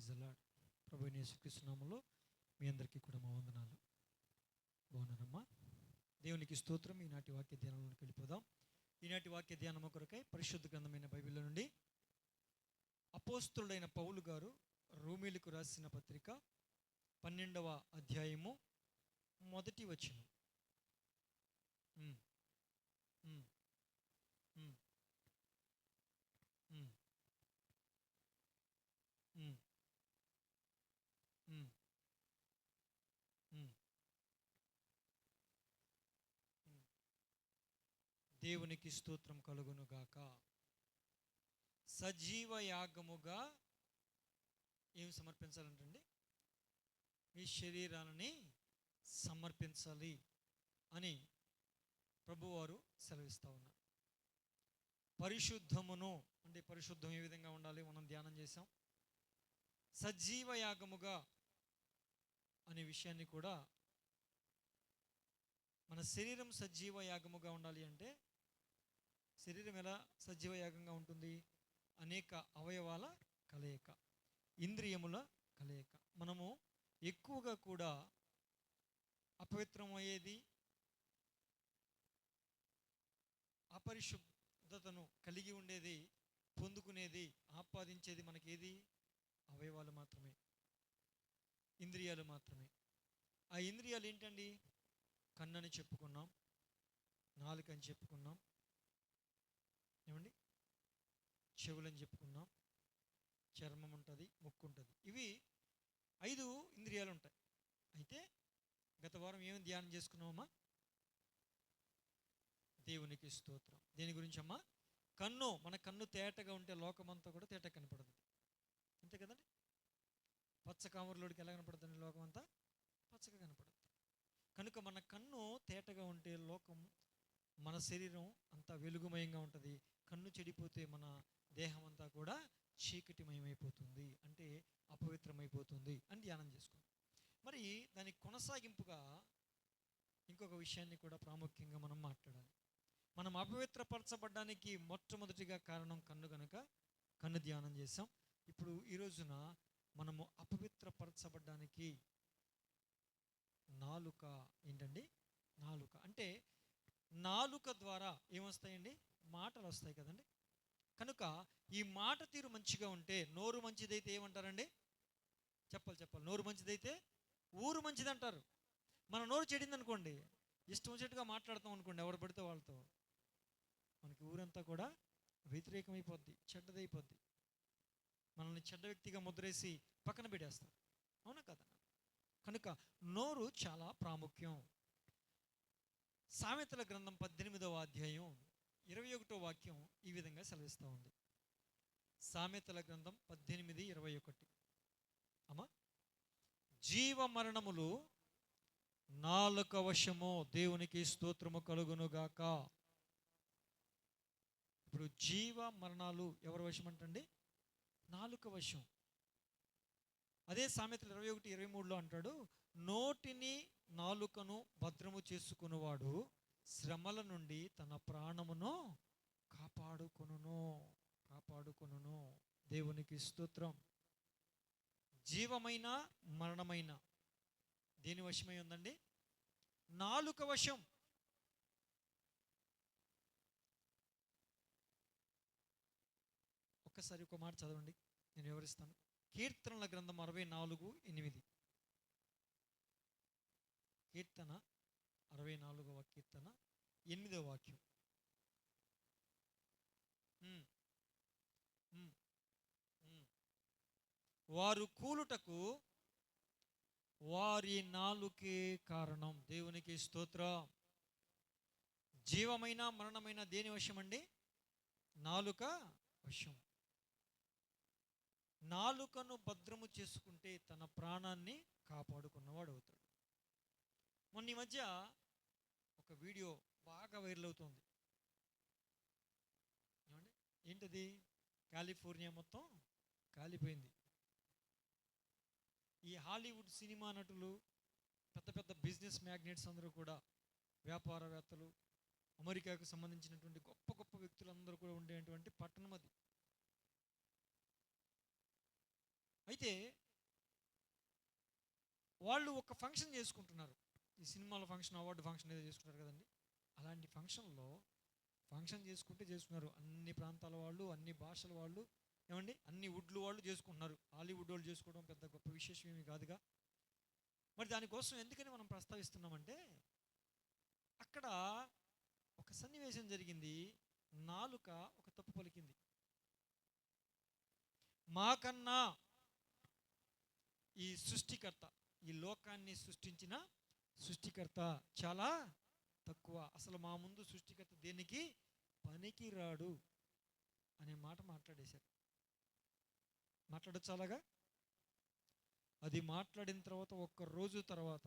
Praise the lord. ప్రభువైన యేసుక్రీస్తు నామములో మీ అందరికీ కూడా మా వందనాలు. బాగున్నారమ్మా? దేవునికి స్తోత్రం. ఈనాటి వాక్య ధ్యానంలోకి వెళ్ళిపోదాం. ఈనాటి వాక్య ధ్యానము కొరకై పరిశుద్ధ గ్రంథమైన బైబిల్ నుండి అపోస్తలుడైన పౌలు గారు రోమీలకు రాసిన పత్రిక 12వ అధ్యాయము మొదటి వచనం. ఉమ్, ఉమ్, ఉమ్, ఉమ్, ఉమ్, ఉమ్, ఉమ్, ఉమ్. దేవునికి స్తోత్రం కలుగును గాక. సజీవ యాగముగా ఏం సమర్పించాలంటండి? మీ శరీరాలని సమర్పించాలి అని ప్రభువారు సెలవిస్తూ ఉన్నారు. పరిశుద్ధమును అంటే పరిశుద్ధం ఏ విధంగా ఉండాలి మనం ధ్యానం చేసాం. సజీవ యాగముగా అనే విషయాన్ని కూడా, మన శరీరం సజీవ యాగముగా ఉండాలి అంటే శరీరం ఎలా సజీవ యాగంగా ఉంటుంది? అనేక అవయవాల కలయిక, ఇంద్రియముల కలయిక. మనము ఎక్కువగా కూడా అపవిత్రమయ్యేది, అపరిశుద్ధతను కలిగి ఉండేది, పొందుకునేది, ఆపాదించేది మనకేది? అవయవాలు మాత్రమే, ఇంద్రియాలు మాత్రమే. ఆ ఇంద్రియాలు ఏంటండి? కన్ను అని చెప్పుకున్నాం, నాలుక అని చెప్పుకున్నాం, ఏమండి, చెవులని చెప్పుకున్నాం, చర్మం ఉంటుంది, ముక్కు ఉంటుంది. ఇవి 5 ఇంద్రియాలు ఉంటాయి. అయితే గత వారం ఏమి ధ్యానం చేసుకున్నామమ్మా? దేవునికి స్తోత్రం. దేని గురించి అమ్మా? కన్ను. మన కన్ను తేటగా ఉంటే లోకమంతా కూడా తేట కనపడుతుంది, అంతే కదండి. పచ్చ కామరులోడికి ఎలా కనపడుతుంది? లోకమంతా పచ్చగా కనపడుతుంది. కనుక మన కన్ను తేటగా ఉంటే లోకం, మన శరీరం అంతా వెలుగుమయంగా ఉంటుంది. కన్ను చెడిపోతే మన దేహం అంతా కూడా చీకటిమయమైపోతుంది, అంటే అపవిత్రమైపోతుంది అని ధ్యానం చేసుకుందాం. మరి దానికి కొనసాగింపుగా ఇంకొక విషయాన్ని కూడా ప్రాముఖ్యంగా మనం మాట్లాడాలి. మనం అపవిత్రపరచబడ్డానికి మొట్టమొదటిగా కారణం కన్ను, కనుక కన్ను ధ్యానం చేసాం. ఇప్పుడు ఈ రోజున మనము అపవిత్రపరచబడ్డానికి నాలుక. ఏంటండి? నాలుక అంటే నాలుక ద్వారా ఏమొస్తాయండి? మాటలు వస్తాయి కదండి. కనుక ఈ మాట తీరు మంచిగా ఉంటే, నోరు మంచిదైతే ఏమంటారండి? చెప్పాలి. నోరు మంచిదైతే ఊరు మంచిది అంటారు. మన నోరు చెడింది అనుకోండి, ఇష్టం వచ్చినట్టుగా మాట్లాడతాం అనుకోండి ఎవరు పడితే వాళ్ళతో, మనకి ఊరంతా కూడా వ్యతిరేకమైపోద్ది, చెడ్డదైపోద్ది. మనల్ని చెడ్డ వ్యక్తిగా ముద్రేసి పక్కన పెట్టేస్తారు. అవునా కదా? కనుక నోరు చాలా ప్రాముఖ్యం. సామెతల గ్రంథం 18వ అధ్యాయం 21వ వాక్యం ఈ విధంగా సెలవిస్తూ ఉంది. సామెతల గ్రంథం 18:21. అమ్మా, జీవ మరణములు నాలుక వశము. దేవునికి స్తోత్రము కలుగునుగాక. ఇప్పుడు జీవ మరణాలు ఎవరి వశం అంటండి? నాలుక వశం. అదే సామెతలు 21:23లో అంటాడు, నోటిని నాలుకను భద్రము చేసుకునేవాడు శ్రమల నుండి తన ప్రాణమును కాపాడుకొనును. దేవునికి స్తోత్రం. జీవమైన మరణమైన దేని వశమై ఉందండి? నాలుక వశం. ఒక్కసారి ఒక మాట చదవండి, నేను వివరిస్తాను. కీర్తనల గ్రంథం 64:8. కీర్తన 64వ కీర్తన 8వ వాక్యం. వారు కూలుటకు వారి నాలుకే కారణం. దేవునికి స్తోత్రం. జీవమైన మరణమైన దేని వశం అండి? నాలుక వశం. నాలుకను భద్రము చేసుకుంటే తన ప్రాణాన్ని కాపాడుకున్నవాడు అవుతాడు. మొన్న ఈ మధ్య ఒక వీడియో బాగా వైరల్ అవుతుంది. ఏమండి? ఏంటది? కాలిఫోర్నియా మొత్తం కాలిపోయింది. ఈ హాలీవుడ్ సినిమా నటులు, పెద్ద పెద్ద బిజినెస్ మ్యాగ్నెట్స్ అందరూ కూడా, వ్యాపారవేత్తలు, అమెరికాకు సంబంధించినటువంటి గొప్ప గొప్ప వ్యక్తులందరూ కూడా ఉండేటువంటి పట్టణం అది. అయితే వాళ్ళు ఒక ఫంక్షన్ చేసుకుంటున్నారు, ఈ సినిమాల ఫంక్షన్, అవార్డు ఫంక్షన్ ఏదో చేసుకుంటారు కదండి. అలాంటి ఫంక్షన్లో ఫంక్షన్ చేసుకున్నారు అన్ని ప్రాంతాల వాళ్ళు, అన్ని భాషల వాళ్ళు, ఏమండి అన్ని వుడ్లు వాళ్ళు చేసుకుంటున్నారు. హాలీవుడ్ వాళ్ళు చేసుకోవడం పెద్ద గొప్ప విశేషం ఏమి కాదుగా. మరి దానికోసం ఎందుకని మనం ప్రస్తావిస్తున్నామంటే, అక్కడ ఒక సన్నివేశం జరిగింది. నాలుక ఒక తప్పు పలికింది. మాకన్నా ఈ సృష్టికర్త, ఈ లోకాన్ని సృష్టించిన సృష్టికర్త చాలా తక్కువ, అసలు మా ముందు సృష్టికర్త దేనికి పనికి రాడు అనే మాట మాట్లాడేశారు. మాట్లాడచ్చు అలాగా. అది మాట్లాడిన తర్వాత ఒక్క రోజు తర్వాత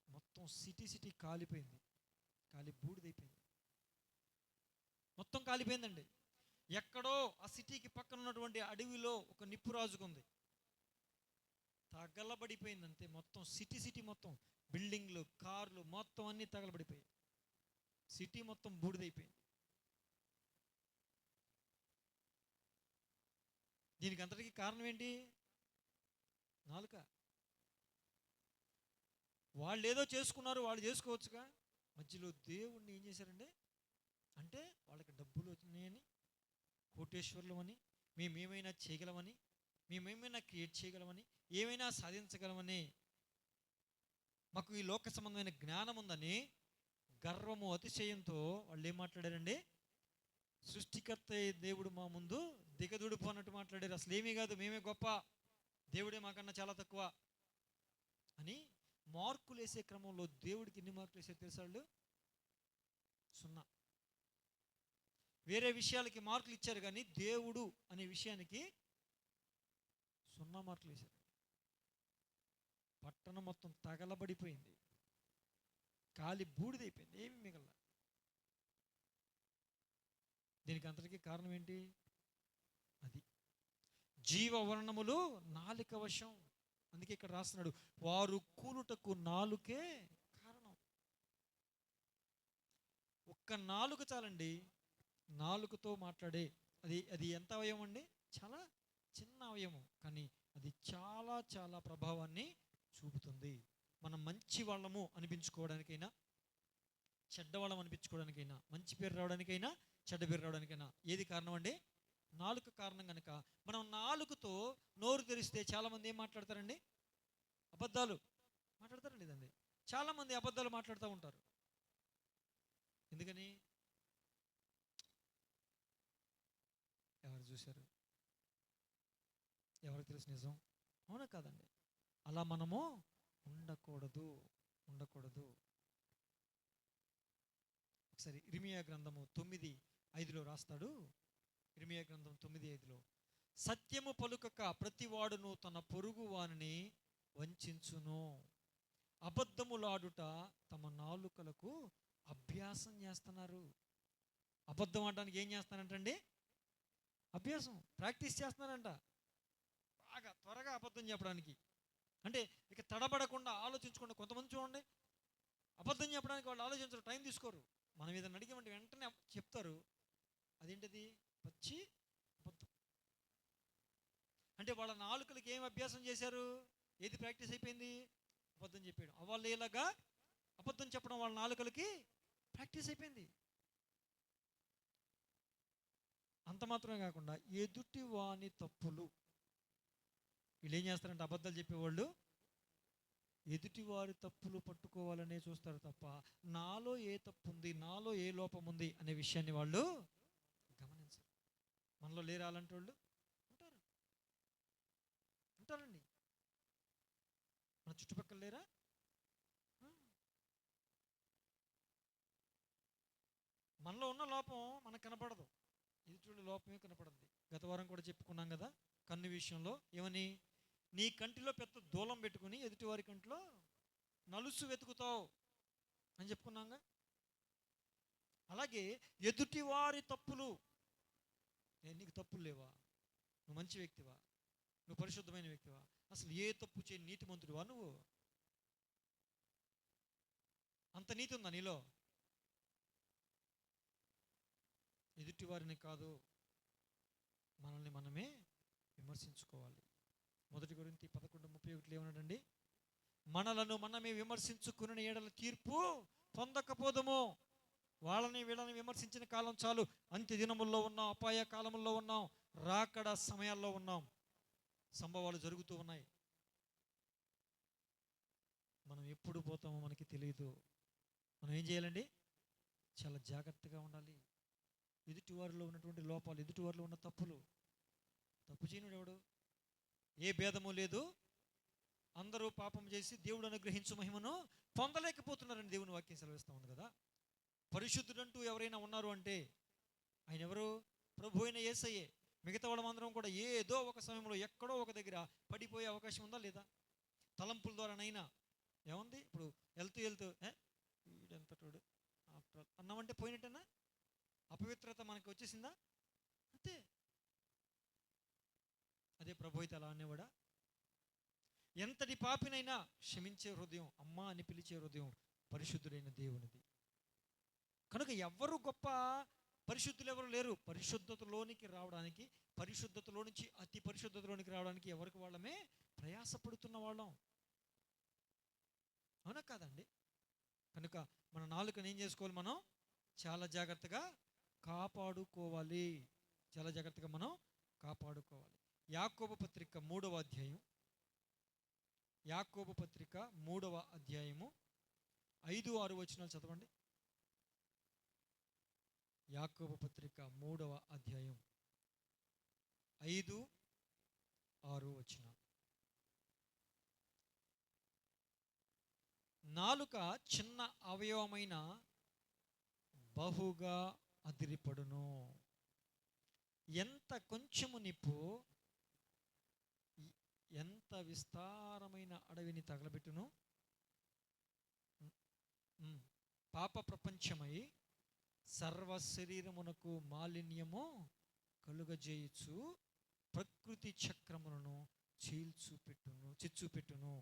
మొత్తం సిటీ కాలిపోయింది, కాలి బూడిదైపోయింది, మొత్తం కాలిపోయిందండి. ఎక్కడో ఆ సిటీకి పక్కన ఉన్నటువంటి అడవిలో ఒక నిప్పు రాజుకుంది, తగలబడిపోయింది అంతే. మొత్తం సిటీ మొత్తం బిల్డింగ్లు, కార్లు మొత్తం అన్నీ తగలబడిపోయాయి. సిటీ మొత్తం బూడిదైపోయింది. దీనికి అంతటికి కారణం ఏంటి? నాలుక. వాళ్ళు ఏదో చేసుకున్నారు, వాళ్ళు చేసుకోవచ్చుగా. మధ్యలో దేవుణ్ణి ఏం చేశారండి అంటే, వాళ్ళకి డబ్బులు వచ్చినాయని, కోటేశ్వర్లు అని, మేమేమైనా చేయగలమని, మేమేమైనా క్రియేట్ చేయగలమని, ఏమైనా సాధించగలమని, మాకు ఈ లోక సంబంధమైన జ్ఞానం ఉందని గర్వము, అతిశయంతో వాళ్ళు ఏం మాట్లాడారండి? సృష్టికర్త దేవుడు మా ముందు దిగదుడుపు అన్నట్టు మాట్లాడారు. అసలు ఏమీ కాదు, మేమే గొప్ప, దేవుడే మాకన్నా చాలా తక్కువ అని మార్కులు వేసే క్రమంలో దేవుడికి ఎన్ని మార్కులు వేసే తెలుసా వాళ్ళు? 0. వేరే విషయాలకి మార్కులు ఇచ్చారు కానీ దేవుడు అనే విషయానికి 0 మార్కులు వేశారు. పట్టణం మొత్తం తగలబడిపోయింది, కాలి బూడిదైపోయింది, ఏమి మిగల. దీనికి అంతటికీ కారణం ఏంటి? అది జీవవర్ణములు నాలుక వశం. అందుకే ఇక్కడ రాస్తున్నాడు, వారు కూలుటకు నాలుకే కారణం. ఒక్క నాలుక చాలండి, నాలుకతో మాట్లాడే. అది ఎంత అవయవం అండి? చాలా చిన్న అవయవం, కానీ అది చాలా చాలా ప్రభావాన్ని చూపుతుంది. మనం మంచి వాళ్ళము అనిపించుకోవడానికైనా, చెడ్డవాళ్ళం అనిపించుకోవడానికైనా, మంచి పేరు రావడానికైనా, చెడ్డ పేరు రావడానికైనా ఏది కారణం అండి? నాలుక కారణం కనుక మనం నాలుకతో నోరు తెరిస్తే చాలామంది ఏం మాట్లాడతారండి? అబద్ధాలు మాట్లాడతారండి. ఇదండి చాలామంది అబద్ధాలు మాట్లాడుతూ ఉంటారు. ఎందుకని? ఎవరు చూశారు? ఎవరికి తెలుసు నిజం? అవునా కాదండి? అలా మనము ఉండకూడదు. ఒకసారి ఇర్మియా గ్రంథము 9:5 రాస్తాడు. ఇర్మియా గ్రంథం 9:5, సత్యము పలుకక ప్రతివాడును తన పొరుగు వానిని వంచించును, అబద్ధములాడుట తమ నాలుకలకు అభ్యాసం చేస్తున్నారు. అబద్ధం ఆడడానికి ఏం చేస్తానంటండి? అభ్యాసం, ప్రాక్టీస్ చేస్తున్నారంట. బాగా త్వరగా అబద్ధం చెప్పడానికి, అంటే ఇక తడబడకుండా ఆలోచించకుండా. కొంతమంది చూడండి, అబద్ధం చెప్పడానికి వాళ్ళు ఆలోచించరు, టైం తీసుకోరు. మనం ఏదైనా అడిగామంటే వెంటనే చెప్తారు. అదేంటిది? పచ్చి అబద్ధం. అంటే వాళ్ళ నాలుకలకి ఏం అభ్యాసం చేశారు? ఏది ప్రాక్టీస్ అయిపోయింది? అబద్ధం చెప్పాడు. వాళ్ళు ఇలాగా అబద్ధం చెప్పడం వాళ్ళ నాలుకలకి ప్రాక్టీస్ అయిపోయింది. అంత మాత్రమే కాకుండా ఎదుటి వాని తప్పులు, వీళ్ళు ఏం చేస్తారంటే, అబద్ధాలు చెప్పేవాళ్ళు ఎదుటి వారి తప్పులు పట్టుకోవాలనే చూస్తారు తప్ప నాలో ఏ తప్పు ఉంది, నాలో ఏ లోపం ఉంది అనే విషయాన్ని వాళ్ళు గమనించరు. మనలో లేరా అలాంటి వాళ్ళు? ఉంటారండి. మన చుట్టుపక్కల లేరా? మనలో ఉన్న లోపం మనకు కనపడదు, ఎదుటి లోపమే కనపడుతుంది. గత వారం కూడా చెప్పుకున్నాం కదా, కన్ను విషయంలో ఏమని? నీ కంటిలో పెద్ద దూలం పెట్టుకుని ఎదుటివారి కంటిలో నలుసు వెతుకుతావు అని చెప్పుకున్నాగా. అలాగే ఎదుటివారి తప్పులు, నీకు తప్పులు లేవా? నువ్వు మంచి వ్యక్తివా? నువ్వు పరిశుద్ధమైన వ్యక్తివా? అసలు ఏ తప్పు చేయని నీతిమంతుడివా నువ్వు? అంత నీతి ఉందా నీలో? ఎదుటివారిని కాదు, మనల్ని మనమే విమర్శించుకోవాలి. మొదటి గలాతీ 11:31 ఏమన్నాడండి? మనలను మనమే విమర్శించుకుని ఏడల తీర్పు పొందకపోదుము. వాళ్ళని వీళ్ళని విమర్శించిన కాలం చాలు. అంత్య దినముల్లో ఉన్నాం, అపాయ కాలముల్లో ఉన్నాం, రాకడ సమయాల్లో ఉన్నాం. సంభవాలు జరుగుతూ ఉన్నాయి. మనం ఎప్పుడు పోతామో మనకి తెలియదు. మనం ఏం చేయాలండి? చాలా జాగ్రత్తగా ఉండాలి. ఎదుటివారిలో ఉన్నటువంటి లోపాలు, ఎదుటివారిలో ఉన్న తప్పులు, తప్పు చేయనుడు ఎవడు? ఏ భేదము లేదు, అందరూ పాపం చేసి దేవుడు అనుగ్రహించు మహిమను పొందలేకపోతున్నారని దేవుని వాక్యం సెలవిస్తూ ఉంది కదా. పరిశుద్ధుడంటూ ఎవరైనా ఉన్నారు అంటే ఆయన ఎవరు? ప్రభు అయిన యేసయ్యే. మిగతా వాళ్ళమందరం కూడా ఏదో ఒక సమయంలో ఎక్కడో ఒక దగ్గర పడిపోయే అవకాశం ఉందా లేదా? తలంపుల ద్వారానైనా ఏముంది? ఇప్పుడు వెళ్తూ వీడెంతటోడు ఆఫ్టర్ అన్నామంటే పోయినట్టేనా? అపవిత్రత మనకి వచ్చేసిందా? అంతే. అదే ప్రభు అయితే అలా అనేవాడా? ఎంతటి పాపినైనా క్షమించే హృదయం, అమ్మ అని పిలిచే హృదయం పరిశుద్ధుడైన దేవునిది. కనుక ఎవ్వరు గొప్ప పరిశుద్ధులు ఎవరు లేరు. పరిశుద్ధతలోనికి రావడానికి, పరిశుద్ధతలో నుంచి అతి పరిశుద్ధతలోనికి రావడానికి ఎవరికి వాళ్ళమే ప్రయాసపడుతున్న వాళ్ళం. అవునా కాదండి? కనుక మన నాలుకను ఏం చేసుకోవాలి? మనం చాలా జాగ్రత్తగా కాపాడుకోవాలి. చాలా జాగ్రత్తగా మనం కాపాడుకోవాలి. యాకోబు పత్రిక 3వ అధ్యాయం, యాకోబు పత్రిక 3వ అధ్యాయము 5-6 వచనాలు చదవండి. యాకోబు పత్రిక 3వ అధ్యాయం 5-6 వచనాలు. నాలుక చిన్న అవయవమైన బహుగా అదిరిపడును. ఎంత కొంచెము నిప్పు ఎంత విస్తారమైన అడవిని తగలబెట్టును. పాప ప్రపంచమై సర్వ శరీరమునకు మాలిన్యము కలుగజేయుచు ప్రకృతి చక్రములను చిచ్చుపెట్టును.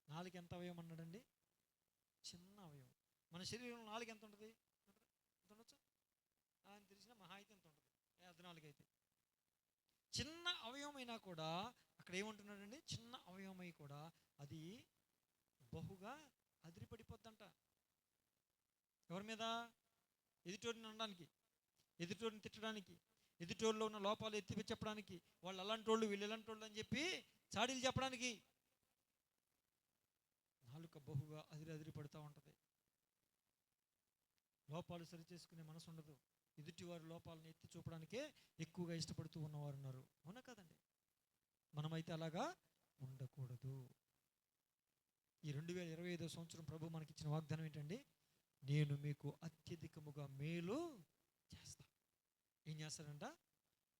నాలుగు ఎంత అవయవం అన్నాడండి? చిన్న అవయవం. మన శరీరంలో నాలుగు ఎంత ఉంటుంది? ఉండొచ్చు ఆయన తెలిసిన మహా అయితే ఎంత ఉంటుంది? 14 అయితే. చిన్న అవయవమైనా కూడా అక్కడ ఏమంటున్నాడండి? చిన్న అవయవమై కూడా అది బహుగా అదిరిపడిపోద్దంట. ఎవరి మీద? ఎదుటోడిని అనడానికి, ఎదుటోడిని తిట్టడానికి, ఎదుటోళ్ళలో ఉన్న లోపాలు ఎత్తి చెప్పడానికి, వాళ్ళు అలాంటి వాళ్ళు వీళ్ళు ఎలాంటి వాళ్ళు అని చెప్పి చాడీలు చెప్పడానికి నాలుక బహుగా అదిరిపడుతూ ఉంటుంది. లోపాలు సరిచేసుకునే మనసు ఉండదు. ఎదుటివారి లోపాలను ఎత్తి చూపడానికే ఎక్కువగా ఇష్టపడుతూ ఉన్నవారు ఉన్నారు. అవునా కదండి? మనమైతే అలాగా ఉండకూడదు. ఈ 2025వ సంవత్సరం ప్రభు మనకిచ్చిన వాగ్దానం ఏంటండి? నేను మీకు అత్యధికముగా మేలు చేస్తాను. ఏం చేస్తాడంట?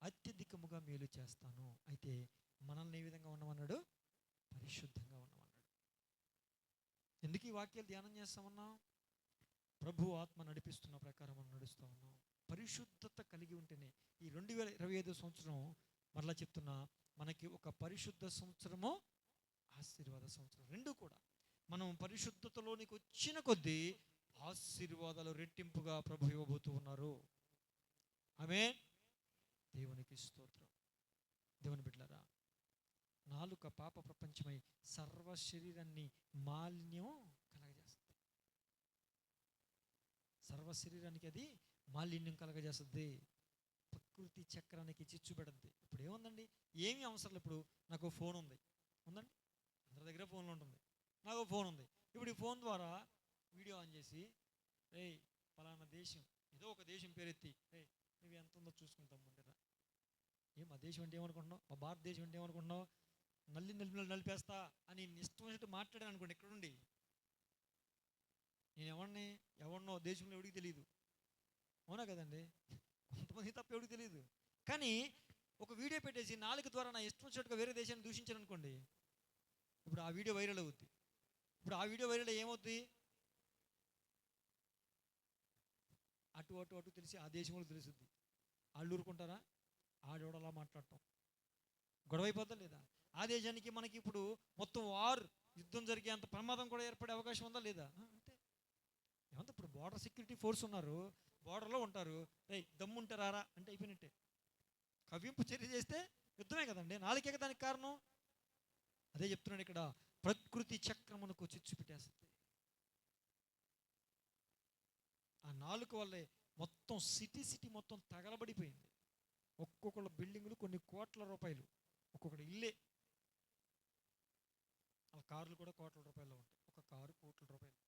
అత్యధికముగా మేలు చేస్తాను. అయితే మనల్ని ఏ విధంగా ఉండమన్నాడు? పరిశుద్ధంగా ఉండమన్నాడు. ఎందుకు ఈ వాక్యాలు ధ్యానం చేస్తామన్నాం? ప్రభు ఆత్మ నడిపిస్తున్న ప్రకారం మనం నడుస్తూ ఉన్నాం. పరిశుద్ధత కలిగి ఉంటేనే ఈ 2025 సంవత్సరం, మరలా చెప్తున్నా, మనకి ఒక పరిశుద్ధ సంవత్సరము, ఆశీర్వాద సంవత్సరం. రెండు కూడా మనం పరిశుద్ధతలోనికి వచ్చిన కొద్దీ ఆశీర్వాదాలు రెట్టింపుగా ప్రభు ఇవ్వబోతూ ఉన్నారు. ఆమేన్. దేవునికి స్తోత్రం. దేవుని బిడ్డలారా, నాలుక పాప ప్రపంచమై సర్వ శరీరాన్ని మాలిన్యం కలగజేస్తుంది. సర్వ శరీరానికి అది మాలిన్యం కలగజేస్తుంది. ప్రకృతి చక్రానికి చిచ్చు పెడుతుంది. ఇప్పుడు ఏముందండి? ఏమీ అవసరం. ఇప్పుడు నాకు ఫోన్ ఉంది, ఉందండి, అందరి దగ్గర ఫోన్లు ఉంటుంది. నాకు ఫోన్ ఉంది. ఇప్పుడు ఈ ఫోన్ ద్వారా వీడియో ఆన్ చేసి, పలానా దేశం, ఏదో ఒక దేశం పేరెత్తి, నువ్వు ఎంత ఉందో చూసుకుంటాం అంటారా? మా దేశం అంటే ఏమనుకుంటున్నావు? మా భారతదేశం అంటే ఏమనుకుంటున్నావు? నలిపేస్తా అని ఇష్టం వచ్చినట్టు మాట్లాడాను అనుకోండి. ఎక్కడుండి నేను ఎవరినో దేశంలో ఎవడికి తెలియదు. అవునా కదండి? కొంతమంది తప్ప ఎవడికి తెలియదు. కానీ ఒక వీడియో పెట్టేసి నాలుగు ద్వారా నా ఇష్టం వచ్చినట్టుగా వేరే దేశాన్ని దూషించాను అనుకోండి, ఇప్పుడు ఆ వీడియో వైరల్ అవుద్ది. ఇప్పుడు ఆ వీడియో వైరల్ ఏమవుద్ది? అటు అటు అటు తెలిసి ఆ దేశంలో తెలుస్తుంది. వాళ్ళు ఊరుకుంటారా? ఆడోడలా మాట్లాడటం గొడవ అయిపోద్దా లేదా? ఆ దేశానికి మనకి ఇప్పుడు మొత్తం యుద్ధం జరిగే అంత ప్రమాదం కూడా ఏర్పడే అవకాశం ఉందా లేదా? అంతే. ఏమంటే ఇప్పుడు బోర్డర్ సెక్యూరిటీ ఫోర్స్ ఉన్నారు, బోర్డర్లో ఉంటారు. దమ్ముంటారా అంటే అయిపోయినట్టే. కవ్వింపు చర్య చేస్తే యుద్ధమే కదండి, నాలుకే దానికి కారణం. అదే చెప్తున్నాడు ఇక్కడ, ప్రకృతి చక్రమునకు చిచ్చు పెట్టేస్తుంది. ఆ నాలుక వల్లే మొత్తం సిటీ మొత్తం తగలబడిపోయింది. ఒక్కొక్కళ్ళ బిల్డింగులు కొన్ని కోట్ల రూపాయలు, ఒక్కొక్కటి ఇల్లే. ఆ కార్లు కూడా కోట్ల రూపాయల్లో ఉంటాయి, ఒక కారు కోట్ల రూపాయలు.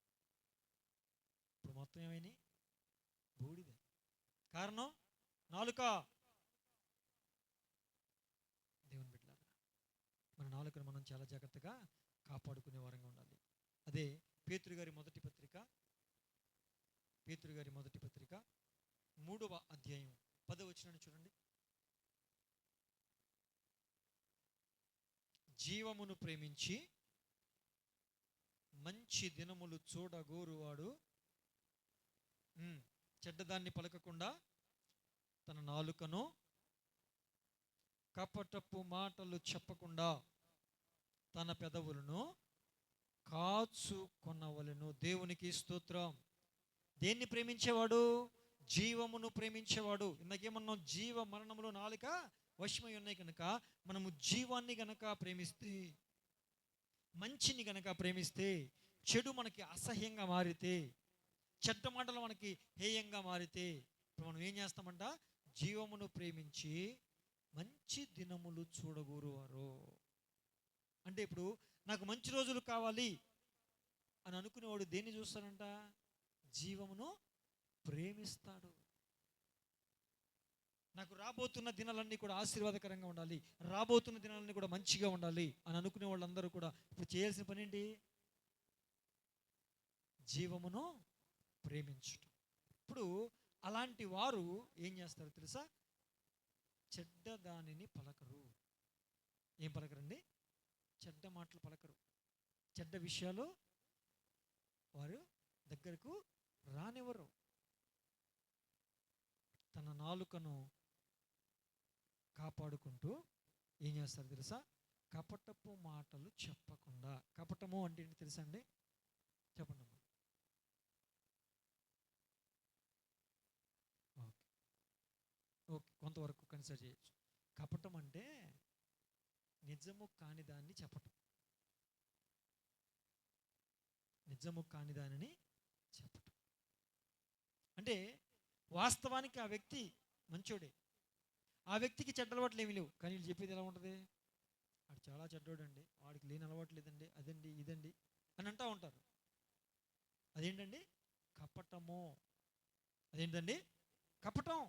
ఇప్పుడు మొత్తం ఏమైనాయి? బూడిదే. కారణం నాలుక. దేవుని బిడ్డలారా, మన నాలుకను మనం చాలా జాగ్రత్తగా కాపాడుకునే వారంగా ఉండాలి. అదే పేతురు గారి మొదటి పత్రిక 3వ అధ్యాయం 10వ వచనాన్ని చూడండి. జీవమును ప్రేమించి మంచి దినములు చూడగోరువాడు చెడ్డదాన్ని పలకకుండా తన నాలుకను, కపటపు మాటలు చెప్పకుండా తన పెదవులను కాచుకొనవలెను. దేవునికి స్తోత్రం. దేన్ని ప్రేమించేవాడు? జీవమును ప్రేమించేవాడు. ఇందాకేమన్నాం? జీవ మరణములు నాలుక వశమై ఉన్నాయి కనుక మనము జీవాన్ని గనక ప్రేమిస్తే, మంచిని గనక ప్రేమిస్తే, చెడు మనకి అసహ్యంగా మారితే, చెడ్డ మాటలు మనకి హేయంగా మారితే, ఇప్పుడు మనం ఏం చేస్తామంట? జీవమును ప్రేమించి మంచి దినములు చూడగోరువారు. అంటే ఇప్పుడు నాకు మంచి రోజులు కావాలి అని అనుకునేవాడు దేన్ని చూస్తాడంట? జీవమును ప్రేమిస్తాడు. నాకు రాబోతున్న దినాలన్నీ కూడా ఆశీర్వాదకరంగా ఉండాలి, రాబోతున్న దినాలన్నీ కూడా మంచిగా ఉండాలి అని అనుకునే వాళ్ళందరూ కూడా ఇప్పుడు చేయాల్సిన పని ఏంటి? జీవమును ప్రేమించటం. ఇప్పుడు అలాంటి వారు ఏం చేస్తారు తెలుసా? చెడ్డ దానిని పలకరు. ఏం పలకరండి? చెడ్డ మాటలు పలకరు. చెడ్డ విషయాలు వారు దగ్గరకు రానివ్వరు. తన నాలుకను కాపాడుకుంటూ ఏం చేస్తారు తెలుసా? కపటపు మాటలు చెప్పకుండా. కపటము అంటే ఏంటి తెలుసా అండి? చెప్పండి. ఓకే, కొంతవరకు కన్సిడర్ చేయొచ్చు. కపటం అంటే నిజము కాని దాన్ని చెప్పటం. నిజము కాని దానిని చెప్పటం అంటే వాస్తవానికి ఆ వ్యక్తి మంచోడే, ఆ వ్యక్తికి చెడ్డ అలవాట్లు ఏమీ లేవు, కానీ వీళ్ళు చెప్పేది ఎలా ఉంటుంది? వాడు చాలా చెడ్డోడండి, వాడికి లేని అలవాటు లేదండి, అదండి ఇదండి అని అంటూ ఉంటారు. అదేంటండి? కపటము. అదేంటండి? కపటం.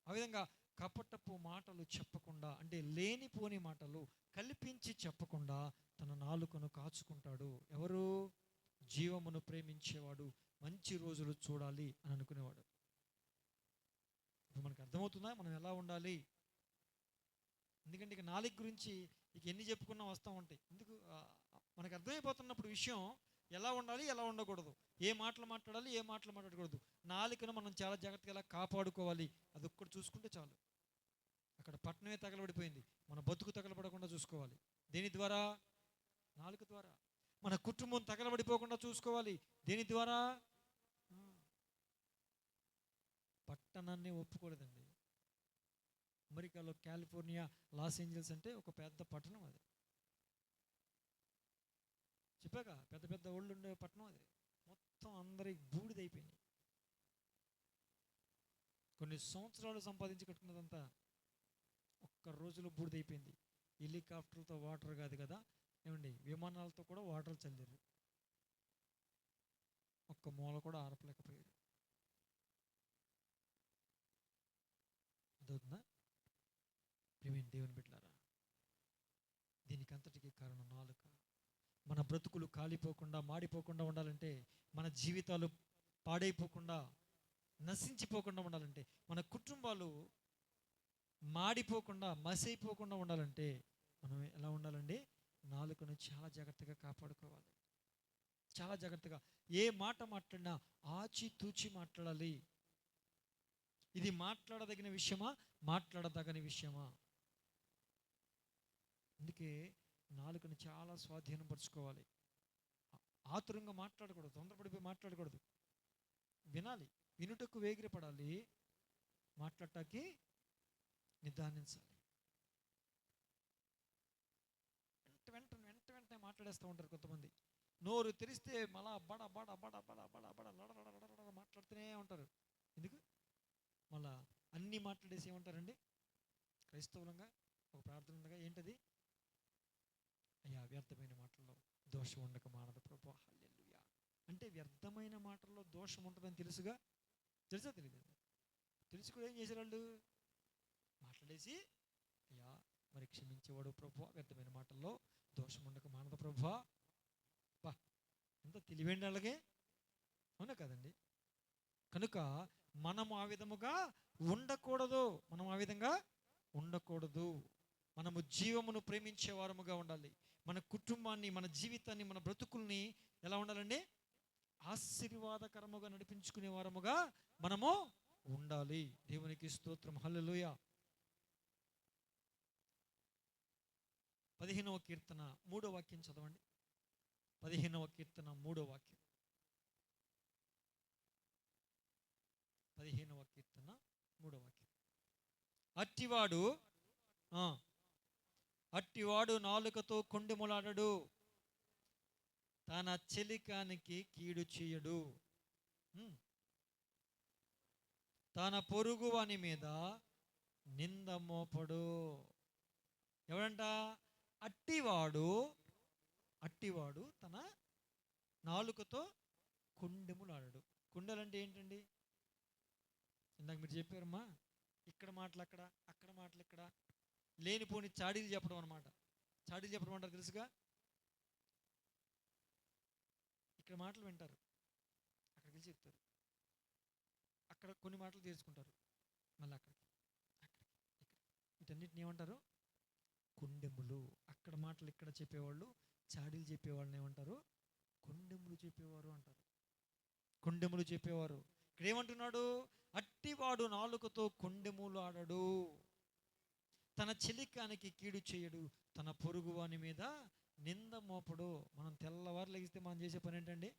ఆ విధంగా కపటపు మాటలు చెప్పకుండా, అంటే లేనిపోని మాటలు కల్పించి చెప్పకుండా తన నాలుకను కాచుకుంటాడు. ఎవరు? జీవమును ప్రేమించేవాడు, మంచి రోజులు చూడాలి అని అనుకునేవాడు. ఇప్పుడు మనకు అర్థమవుతుందా మనం ఎలా ఉండాలి? ఎందుకంటే ఇక నాలుక గురించి ఇక ఎన్ని చెప్పుకున్నా వస్తూ ఉంటాయి. ఎందుకు మనకు అర్థమైపోతున్నప్పుడు విషయం ఎలా ఉండాలి, ఎలా ఉండకూడదు, ఏ మాటలు మాట్లాడాలి, ఏ మాటలు మాట్లాడకూడదు. నాలుకను మనం చాలా జాగ్రత్తగా ఎలా కాపాడుకోవాలి, అది ఒక్కటి చూసుకుంటే చాలు. అక్కడ పట్టణమే తగలబడిపోయింది, మన బతుకు తగలబడకుండా చూసుకోవాలి. దేని ద్వారా? నాలుక ద్వారా. మన కుటుంబం తగలబడిపోకుండా చూసుకోవాలి. దేని ద్వారా? పట్టణాన్ని ఒప్పుకోలేదండి. అమెరికాలో కాలిఫోర్నియా, లాస్ ఏంజల్స్ అంటే ఒక పెద్ద పట్టణం. అది చెప్పాక పెద్ద పెద్ద ఊళ్ళు ఉండే పట్టణం. అది మొత్తం అందరికి బూడిదైపోయింది. కొన్ని సంవత్సరాలు సంపాదించి కట్టుకున్నదంతా ఒక్క రోజులో బూడిదైపోయింది. హెలికాప్టర్లతో వాటర్ కాదు కదా ఏమండి, విమానాలతో కూడా వాటర్ చల్లారు. ఒక్క మూల కూడా ఆరపలేకపోయారు. అదవుతుందా? దేవుని బిడ్డలారా, దీనికి అంతటికీ కారణం నాలుక. మన బ్రతుకులు కాలిపోకుండా, మాడిపోకుండా ఉండాలంటే, మన జీవితాలు పాడైపోకుండా, నశించిపోకుండా ఉండాలంటే, మన కుటుంబాలు మాడిపోకుండా, మసైపోకుండా ఉండాలంటే మనం ఎలా ఉండాలండి? నాలుకను చాలా జాగ్రత్తగా కాపాడుకోవాలి. చాలా జాగ్రత్తగా ఏ మాట మాట్లాడినా ఆచితూచి మాట్లాడాలి. ఇది మాట్లాడదగిన విషయమా, మాట్లాడదగని విషయమా? అందుకే నాలుకను చాలా స్వాధీనపరచుకోవాలి. ఆతురంగా మాట్లాడకూడదు, తొందరపడిపోయి మాట్లాడకూడదు. వినాలి, వినుటకు వేగిరపడాలి, మాట్లాడటానికి నిదానించాలి. మాట్లాడేస్తూ ఉంటారు కొంతమంది. నోరు తెరిస్తే మళ్ళా బడ బడ బడ బడ బడ బడ లడ లడ లడ లడ మాట్లాడుతూనే ఉంటారు. ఎందుకు? మళ్ళా అన్నీ మాట్లాడేసి ఏమంటారండి క్రైస్తవులంగా ఒక ప్రార్థన ఉండగా, ఏంటది? అయ్యా వ్యర్థమైన మాటల్లో దోషం ఉండక మానదు ప్రభు, హల్లెలూయా. అంటే వ్యర్థమైన మాటల్లో దోషం ఉంటుందని తెలుసా తెలియదు? తెలిసి కూడా ఏం చేశారు వాళ్ళు? మాట్లాడేసి, అయ్యా మరి క్షమించేవాడు ప్రభు, వ్యర్థమైన మాటల్లో దోషం ఉండక మానదు ప్రభు. బా, ఎంత తెలివేండి అలాగే, అవునా కదండి? కనుక మనము ఆ విధముగా ఉండకూడదు. మనం ఆ విధంగా ఉండకూడదు. మనము జీవమును ప్రేమించే వారముగా ఉండాలి. మన కుటుంబాన్ని, మన జీవితాన్ని, మన బ్రతుకుల్ని ఎలా ఉండాలండి? ఆశీర్వాదకరముగా నడిపించుకునే వారముగా మనము ఉండాలి. దేవునికి స్తోత్రం, హల్లెలూయా. 15వ కీర్తన 3వ వాక్యం చదవండి. 15వ కీర్తన 3వ వాక్యం. 15వ కీర్తన 3వ వాక్యం. అట్టివాడు నాలుకతో కొండెములాడడు, తన చెలికానికి కీడు చేయడు, తన పొరుగు వాని మీద నింద మోపడు. ఎవడంట? అట్టివాడు తన నాలుకతో కొండెములాడడు. కొండలంటే ఏంటండి? ఇందాక మీరు చెప్పారమ్మా, ఇక్కడ మాటలు అక్కడ, అక్కడ మాటలు ఇక్కడ, లేనిపోని చాడీలు చెప్పడం అనమాట. చాడీలు చెప్పడం అంటారు తెలుసుగా? ఇక్కడ మాటలు వింటారు, అక్కడికి వెళ్ళి చెప్తారు, అక్కడ కొన్ని మాటలు తీర్చుకుంటారు, మళ్ళీ అక్కడికి వీటన్నిటిని ఏమంటారు? కొండెములు. అక్కడ మాటలు ఇక్కడ చెప్పేవాళ్ళు, చాడీలు చెప్పేవాళ్ళని ఏమంటారు? కొండెములు చెప్పేవారు అంటారు. కొండెములు చెప్పేవారు. ఇక్కడ ఏమంటున్నాడు? అట్టివాడు నాలుకతో కొండెములు ఆడడు, తన చెలికానికి కీడు చేయడు, తన పొరుగు వాని మీద నింద మోపడు. మనం తెల్లవారు లెగిస్తే మనం చేసే పని ఏంటండి?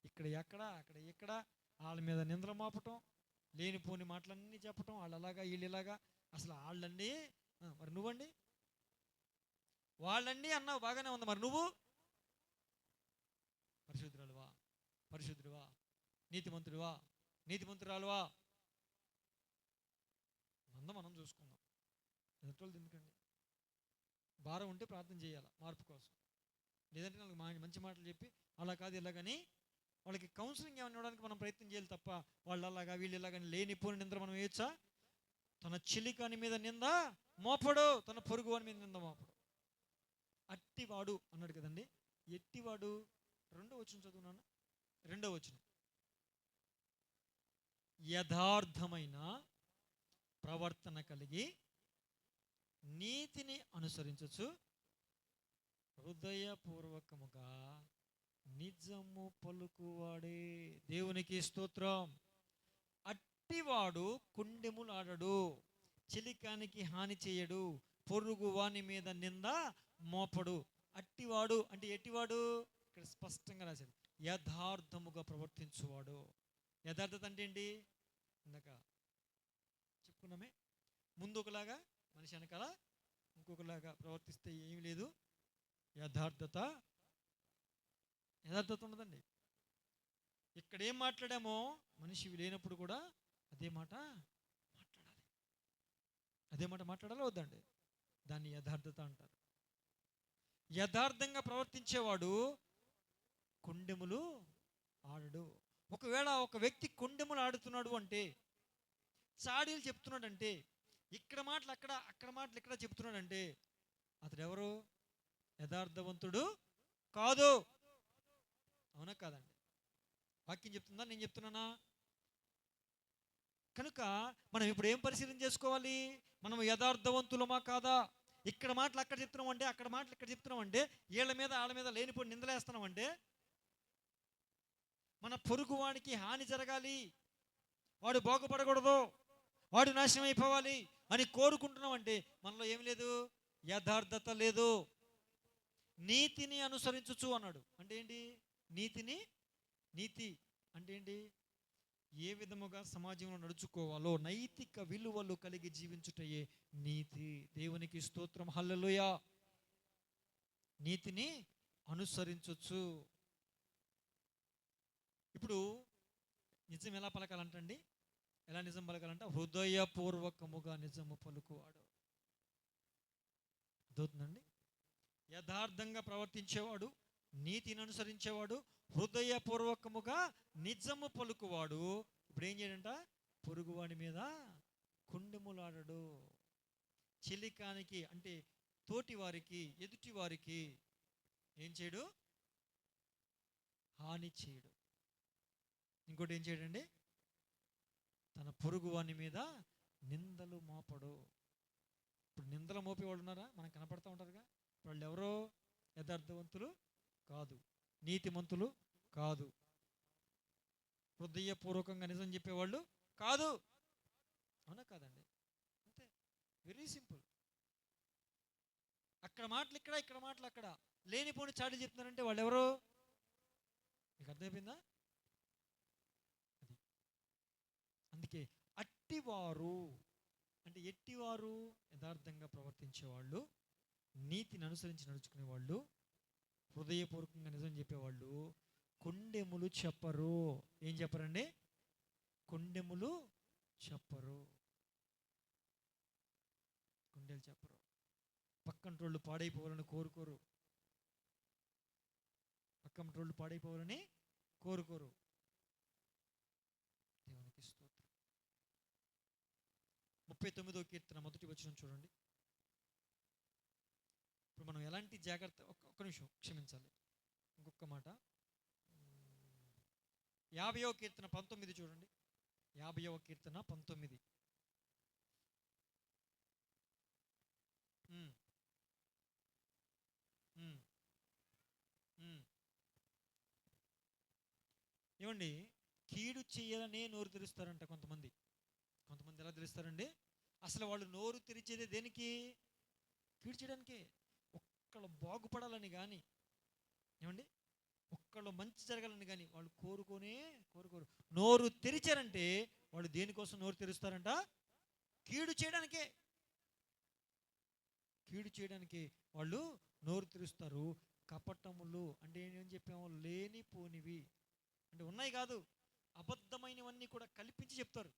ఇక్కడ ఎక్కడ, అక్కడ ఇక్కడ వాళ్ళ మీద నిందలు మోపటం, లేనిపోని మాటలన్నీ చెప్పటం, వాళ్ళు అలాగా వీళ్ళు ఇలాగా. అసలు వాళ్ళన్నీ, మరి నువ్వండి, వాళ్ళన్నీ అన్నావు బాగానే ఉంది, మరి నువ్వు పరిశుద్ధురాలువా, పరిశుద్ధుడువా, నీతిమంతుడువా, నీతిమంతురాలువా? మనం చూసుకుందాం. ఎదుటోళ్ళది ఎందుకండి? భారం ఉంటే ప్రార్థన చేయాలి మార్పు కోసం. లేదంటే వాళ్ళకి మంచి మాటలు చెప్పి అలా కాదు ఇలాగని వాళ్ళకి కౌన్సిలింగ్ ఏమైనా ఇవ్వడానికి మనం ప్రయత్నం చేయాలి తప్ప, వాళ్ళు అలాగా వీళ్ళు ఇలాగని లేనిపోని నింద మనం వేయచ్చా? తన చెలికాని మీద నింద మోపడు, తన పొరుగు వాని మీద నింద మోపడు. అట్టివాడు అన్నాడు కదండి. ఎట్టివాడు? 2వ వచనం చదువున్నాను. 2వ వచనం. యథార్థమైన ప్రవర్తన కలిగి నీతిని అనుసరించచ్చు, హృదయపూర్వకముగా నిజము పలుకువాడే. దేవునికి స్తోత్రం. అట్టివాడు కొండెములాడడు, చెలికానికి హాని చేయడు, పొరుగు వాని మీద నింద మోపడు. అట్టివాడు అంటే ఎట్టివాడు? ఇక్కడ స్పష్టంగా రాశాడు, యథార్థముగా ప్రవర్తించువాడు. యథార్థత అంటే ఏంటి? ఇందాక చెప్పుకున్నామే, ముందు ఒకలాగా మనిషి వెనకాల ఇంకొకలాగా ప్రవర్తిస్తే ఏమీ లేదు. యథార్థత ఉండదండి. ఇక్కడ ఏం మాట్లాడామో మనిషి లేనప్పుడు కూడా అదే మాట మాట్లాడాలి. అదే మాట మాట్లాడాలి వద్దండి? దాన్ని యథార్థత అంటారు. యథార్థంగా ప్రవర్తించేవాడు కొండెములు ఆడడు. ఒకవేళ ఒక వ్యక్తి కొండెములు ఆడుతున్నాడు అంటే, చాడీలు చెప్తున్నాడంటే, ఇక్కడ మాటలు అక్కడ, అక్కడ మాటలు ఇక్కడ చెప్తున్నాడంటే, అతడు ఎవరు? యథార్థవంతుడు కాదు. అవునా కాదండి? వాక్యం చెప్తుందా, నేను చెప్తున్నానా? కనుక మనం ఇప్పుడు ఏం పరిశీలన చేసుకోవాలి? మనం యథార్థవంతులమా కాదా? ఇక్కడ మాటలు అక్కడ చెప్తున్నాం అంటే, అక్కడ మాటలు ఇక్కడ చెప్తున్నాం అంటే, వీళ్ళ మీద వాళ్ళ మీద లేనిపోయి నిందలేస్తున్నాం అంటే, మన పొరుగు వాడికి హాని జరగాలి, వాడు బాగుపడకూడదు, వాడు నాశనం అయిపోవాలి అని కోరుకుంటున్నాం అంటే మనలో ఏం లేదు? యథార్థత లేదు. నీతిని అనుసరించచ్చు అన్నాడు అంటే ఏంటి? నీతి అంటే ఏంటి? ఏ విధముగా సమాజంలో నడుచుకోవాలో నైతిక విలువలు కలిగి జీవించుటయే నీతి. దేవునికి స్తోత్రం, హల్లెలూయా. నీతిని అనుసరించొచ్చు. ఇప్పుడు నిజం ఎలా పలకాలంటండి? ఎలా నిజం పలకాలంట? హృదయపూర్వకముగా నిజము పలుకువాడు. అర్థవుతుందండి? యథార్థంగా ప్రవర్తించేవాడు, నీతిని అనుసరించేవాడు, హృదయపూర్వకముగా నిజము పలుకువాడు ఇప్పుడు ఏం చేయడంట? పొరుగువాడి మీద కుండెములాడడు. చెలికానికి అంటే తోటి వారికి, ఎదుటి వారికి ఏం చేయడు? హాని చేయడు. ఇంకోటి ఏం చేయడండి? తన పొరుగువాని మీద నిందలు మోపడు. ఇప్పుడు నిందలు మోపేవాళ్ళు ఉన్నారా? మనకు కనపడుతూ ఉంటారుగా. వాళ్ళు ఎవరో యథార్థవంతులు కాదు, నీతిమంతులు కాదు, హృదయపూర్వకంగా నిజం చెప్పేవాళ్ళు కాదు. అవునా కాదండి? అంతే, వెరీ సింపుల్. అక్కడ మాటలు ఇక్కడ, ఇక్కడ మాటలు అక్కడ, లేనిపోని చాటులు చెప్తున్నారంటే వాళ్ళు ఎవరు? మీకు అర్థమైపోయిందా? అది అందుకే అట్టివారు అంటే ఎట్టివారు? యథార్థంగా ప్రవర్తించేవాళ్ళు, నీతిని అనుసరించి నడుచుకునేవాళ్ళు, హృదయపూర్వకంగా నిజం చెప్పేవాళ్ళు కొండెములు చెప్పరు. ఏం చెప్పరండి? కొండెములు చెప్పరు. కొండెలు చెప్పరు. పక్కంటోళ్ళు పాడైపోవాలని కోరుకోరు. పక్కంటోళ్ళు పాడైపోవాలని కోరుకోరు. దేవునికి స్తోత్రం. 39వ కీర్తన మొదటి వచనం చూడండి. ఇప్పుడు మనం ఎలాంటి జాగ్రత్త, ఒక్క నిమిషం క్షమించాలి, ఇంకొక మాట. 50వ కీర్తన 19 చూడండి. 50వ కీర్తన 19. ఏమండి, కీడు చేయాలనే నోరు తెరుస్తారంట కొంతమంది. కొంతమంది ఎలా తెరుస్తారండి? అసలు వాళ్ళు నోరు తెరిచేదే దేనికి? కీడు చేయడానికే. ఒక్కళ్ళు బాగుపడాలని కానీ, ఏమండి, ఒక్కళ్ళు మంచి జరగాలని కానీ వాళ్ళు కోరుకోరు. నోరు తెరిచారంటే వాళ్ళు దేనికోసం నోరు తెరుస్తారంట? కీడు చేయడానికే. కీడు చేయడానికి వాళ్ళు నోరు తెరుస్తారు. కపటములు అంటే ఏం చెప్పాము? లేనిపోనివి అంటే ఉన్నాయి కాదు, అబద్ధమైనవన్నీ కూడా కల్పించి చెప్తారు.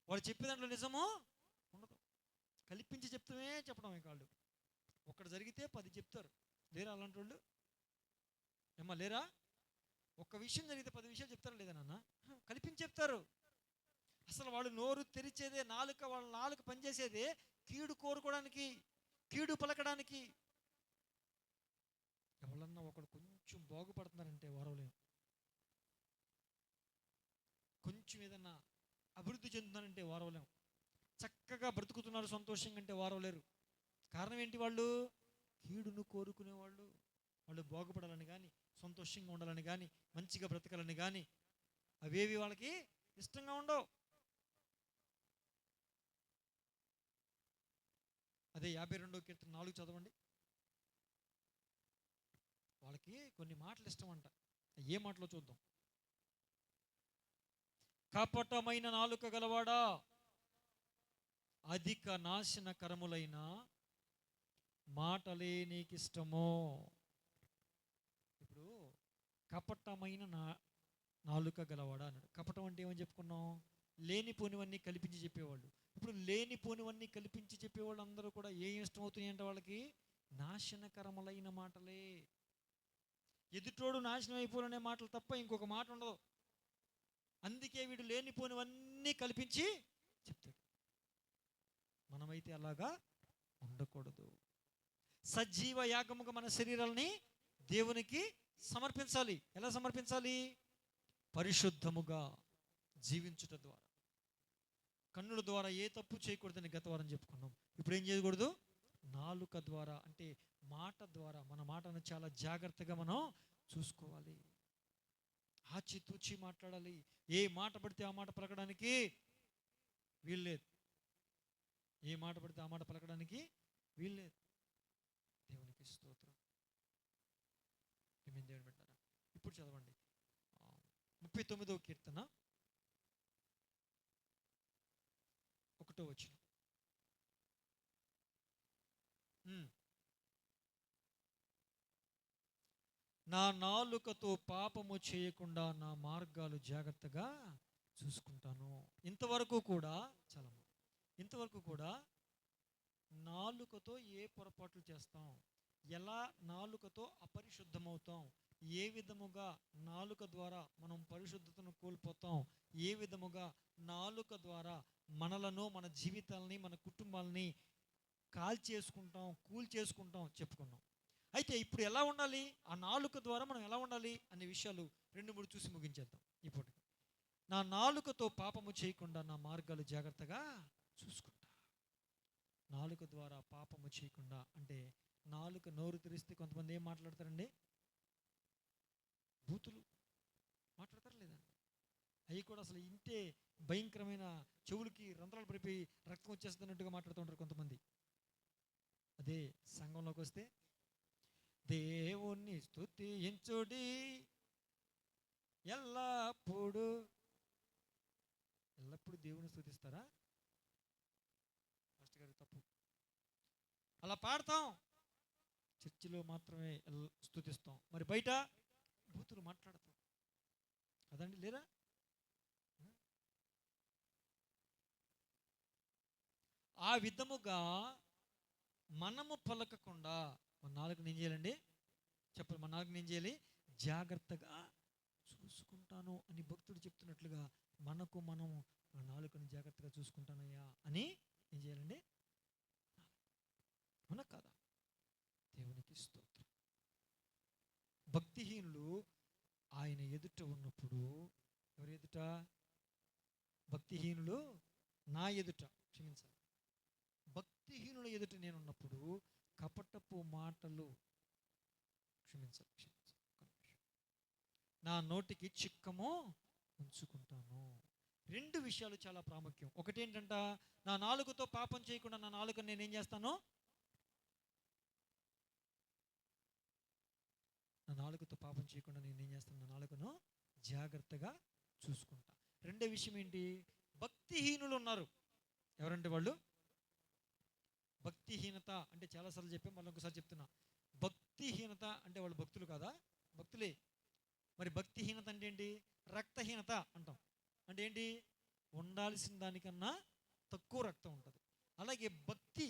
వాళ్ళు చెప్పే దాంట్లో నిజమో ఉండదు, కల్పించి చెప్పడమే కాళ్ళు. ఒక్కడు జరిగితే 10 చెప్తారు. లేరా అలాంటి వాళ్ళు? ఏమ్మా లేరా? ఒక్క విషయం జరిగితే 10 విషయాలు చెప్తారా లేదా నాన్న? కల్పించి చెప్తారు. అసలు వాళ్ళు నోరు తెరిచేదే, వాళ్ళ నాలుక పనిచేసేదే కీడు కోరుకోవడానికి, కీడు పలకడానికి. ఎవరన్నా ఒకడు కొంచెం బాగుపడుతున్నారంటే వారవలేము, కొంచెం ఏదన్నా అభివృద్ధి చెందుతున్నారంటే వారవలేము, చక్కగా బ్రతుకుతున్నారు సంతోషంగా అంటే వారవలేరు. కారణం ఏంటి? వాళ్ళు కీడును కోరుకునేవాళ్ళు. వాళ్ళు బాగుపడాలని కానీ, సంతోషంగా ఉండాలని కానీ, మంచిగా బ్రతకాలని కానీ అవేవి వాళ్ళకి ఇష్టంగా ఉండవు. అదే 52వ కీర్తన 4 చదవండి. వాళ్ళకి కొన్ని మాటలు ఇష్టం అంట. ఏ మాటలో చూద్దాం. కపటమైన నాలుక గలవాడా, అధిక నాశనకరములైన మాటలే నీకిష్టమో. ఇప్పుడు కపటమైన నాలుక గలవాడా అన్నాడు. కపటం అంటే ఏమని చెప్పుకున్నాం? లేనిపోనివన్నీ కల్పించి చెప్పేవాళ్ళు. ఇప్పుడు లేనిపోనివన్నీ కల్పించి చెప్పేవాళ్ళు అందరూ కూడా ఏం ఇష్టం అవుతున్నాయి అంటే వాళ్ళకి? నాశనకరములైన మాటలే. ఎదుటోడు నాశనం అయిపోవాలనే మాటలు తప్ప ఇంకొక మాట ఉండదు. అందుకే వీడు లేనిపోనివన్నీ కల్పించి చెప్తాడు. మనమైతే అలాగా ఉండకూడదు. సజీవ యాగముగా మన శరీరాలని దేవునికి సమర్పించాలి. ఎలా సమర్పించాలి? పరిశుద్ధముగా జీవించుట ద్వారా. కన్నుల ద్వారా ఏ తప్పు చేయకూడదని గత వారం చెప్పుకున్నాం. ఇప్పుడు ఏం చేయకూడదు? నాలుక ద్వారా అంటే మాట ద్వారా మన మాటను చాలా జాగ్రత్తగా మనం చూసుకోవాలి. ఆచితూచి మాట్లాడాలి. ఏ మాట పడితే ఆ మాట పలకడానికి వీల్లేదు. ఏ మాట పడితే ఆ మాట పలకడానికి వీల్లేదు. దేవునికి స్తోత్రం. ఏమేం దేవుని పెట్టారా? ఇప్పుడు చదవండి 39వ కీర్తన 1వ వచనం. నా నాలుకతో పాపము చేయకుండా నా మార్గాలు జాగ్రత్తగా చూసుకుంటాను. ఇంతవరకు కూడా చాలా ఇంతవరకు కూడా నాలుకతో ఏ పొరపాట్లు చేస్తాం, ఎలా నాలుకతో అపరిశుద్ధమవుతాం, ఏ విధముగా నాలుక ద్వారా మనం పరిశుద్ధతను కోల్పోతాం, ఏ విధముగా నాలుక ద్వారా మనలను, మన జీవితాలని, మన కుటుంబాలని కాల్చేసుకుంటాం, కూల్చేసుకుంటాం చెప్పుకున్నాం. అయితే ఇప్పుడు ఎలా ఉండాలి, ఆ నాలుక ద్వారా మనం ఎలా ఉండాలి అనే విషయాలు 2-3 చూసి ముగించేద్దాం ఇప్పుడు. నా నాలుకతో పాపము చేయకుండా నా మార్గాలు జాగ్రత్తగా చూసుకుంటా. నాలుక ద్వారా పాపము చేయకుండా అంటే నాలుక నోరు తెరిస్తే కొంతమంది ఏం మాట్లాడతారండి? బూతులు మాట్లాడతారు లేదండి. అవి కూడా అసలు ఇంటే భయంకరమైన, చెవులకి రంధ్రాలు పడిపోయి రక్తం వచ్చేస్తున్నట్టుగా మాట్లాడుతూ ఉంటారు కొంతమంది. అదే సంఘంలోకి వస్తే దేవుణ్ణి స్తుతించుడి ఎల్లప్పుడు. ఎల్లప్పుడు దేవుని స్తుతిస్తారా? మాస్టర్ గారు తప్పు. అలా పాడతాం, చర్చిలో మాత్రమే స్తుతిస్తాం, మరి బయట బూతులు మాట్లాడతాం అదండి, లేదా? ఆ విధముగా మనము పలకకుండా మన నాలుగు ఏం చేయాలండి? చెప్పండి, మన నాలుగు ఏం చేయాలి? జాగ్రత్తగా చూసుకుంటాను అని భక్తుడు చెప్తున్నట్లుగా మనకు మనము మన నాలుకను జాగ్రత్తగా చూసుకుంటానయ్యా అని ఏం చేయాలండి? అవునా కాదా? దేవునికి స్తోత్రం. భక్తిహీనులు ఆయన ఎదుట ఉన్నప్పుడు, ఎవరి ఎదుట? భక్తిహీనులు నా ఎదుట, క్షమించాలి, భక్తిహీనుల ఎదుట నేనున్నప్పుడు కపటపు మాటలు, క్షమించాలి, నా నోటికి చిక్కము ఉంచుకుంటాను. 2 విషయాలు చాలా ప్రాముఖ్యం. ఒకటి ఏంటంట, నా నాలుకతో పాపం చేయకుండా నా నాలుకను నేనేం చేస్తాను? నా నాలుకతో పాపం చేయకుండా నేనేం చేస్తాను? నా నాలుకను జాగ్రత్తగా చూసుకుంటా. రెండో విషయం ఏంటి? భక్తిహీనులు ఉన్నారు. ఎవరంటే వాళ్ళు? భక్తిహీనత అంటే చాలాసార్లు చెప్పాం, మళ్ళీ ఒకసారి చెప్తున్నా. భక్తిహీనత అంటే వాళ్ళు భక్తులు కాదా? భక్తులే. మరి భక్తిహీనత అంటే ఏంటి? రక్తహీనత అంటాం. అంటే ఏంటి? ఉండాల్సిన దానికన్నా తక్కువ రక్తం ఉంటుంది. అలాగే భక్తి